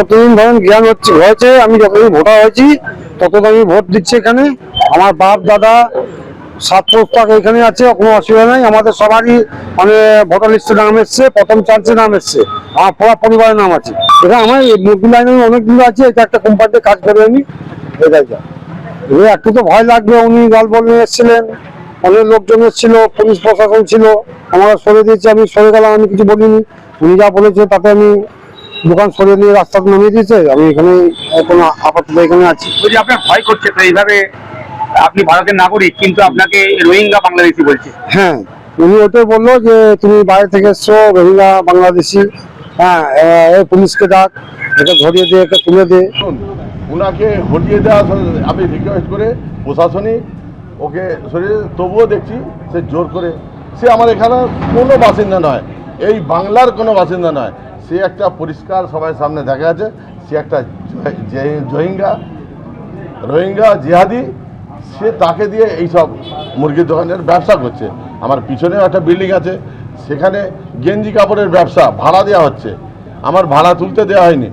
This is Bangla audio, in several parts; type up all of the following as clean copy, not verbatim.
যতদিন ধরেন জ্ঞান হয়েছে, আমি যতদিন ভোটার হয়েছি ততদিন আমি ভোট দিচ্ছি এখানে। আমার বাপ দাদা 7 প্রস্তাব এখানে আছে, কোনো অসুবিধা নাই। আমাদের সবারই মানে ভোটার লিস্টে নাম এসছে, প্রথম চান্সে নাম এসছে, আমার পুরো পরিবারের নাম আছে এখানে। আমার মুরগি লাইনে অনেকগুলো আছে, এটা একটা কোম্পানিতে কাজ করে আমি একটু তো ভয় লাগবে। উনি দল বলে এসেছিলেন, অনেক লোকজন এসেছিল, পুলিশ প্রশাসন ছিল, আমরা সরে দিয়েছি, আমি সরে গেলাম, আমি কিছু বলিনি। উনি যা বলেছে তাতে আমি দোকান সরিয়ে নিয়ে রাস্তাতে নামিয়ে দিয়েছে। আমি এখানে এখন আপাতত এখানে আছি। যদি আপনার ভয় করছে তো এইভাবে, আপনি ভারতের নাগরিক কিন্তু আপনাকে রোহিঙ্গা বাংলাদেশি বলছে। হ্যাঁ, উনি ওটাই বললো যে তুমি বাইরে থেকে এসছো, রোহিঙ্গা বাংলাদেশি। হ্যাঁ, পুলিশকে ডাক, এটা ধরিয়ে দে, এটা তুলে দে। ওনাকে হটিয়ে দেওয়া, আমি রিকোয়েস্ট করে প্রশাসনিক ওকে সরিয়ে, তবুও দেখছি সে জোর করে। সে আমার এখানে কোনো বাসিন্দা নয়, এই বাংলার কোনো বাসিন্দা নয়। সে একটা পরিষ্কার সবাই সামনে দেখা আছে, সে একটা রোহিঙ্গা জিহাদি। সে তাকে দিয়ে এইসব মুরগির দোকানের ব্যবসা করছে। আমার পিছনেও একটা বিল্ডিং আছে, সেখানে গেঞ্জি কাপড়ের ব্যবসা ভাড়া দেওয়া হচ্ছে, আমার ভাড়া তুলতে দেওয়া হয়নি।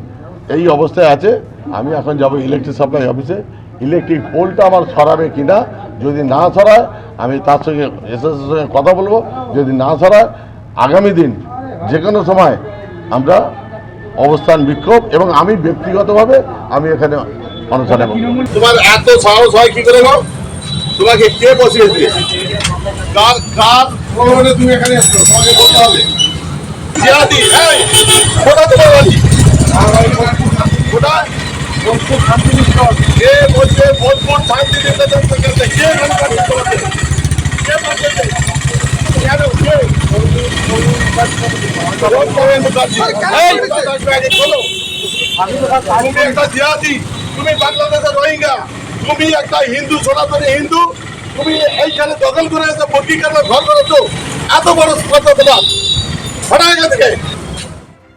এই অবস্থায় আছে। আমি এখন যাব ইলেকট্রিক সাপ্লাই অফিসে, ইলেকট্রিক পোলটা আমার সরাবে কিনা। যদি না সরায় আমি তার সঙ্গে এসএসের সঙ্গে কথা বলবো। যদি না সরায় আগামী দিন যে কোনো সময় আমরা অবস্থান বিক্ষোভ, এবং আমি ব্যক্তিগতভাবে আমি এখানে অনশনে। তোমার এত সাহস হয় কি করে নাও? তোমাকে কে বসিয়েছে? কার কার প্রলোভনে তুমি এখানে এসছো? তোমাকে বলতে হবে। জিহাদি, এই কোথা তোমার বাড়ি? কোথায়? বোলপুর শান্তি নিকেতন। কে বলছে বোলপুর শান্তি নিকেতন থেকে? কে বলছে তোমাকে? কে বলছে? কেন কে? তুমি একটা জিহাদি, তুমি বাংলাদেশের রোহিঙ্গা, তুমি একটা হিন্দু, সনাতনী হিন্দু, তুমি এইখানে দখল করে এসে মুরগি কাটার ঘর করেছো। এত বড় স্পর্ধা তোমার, হঠাৎ থেকে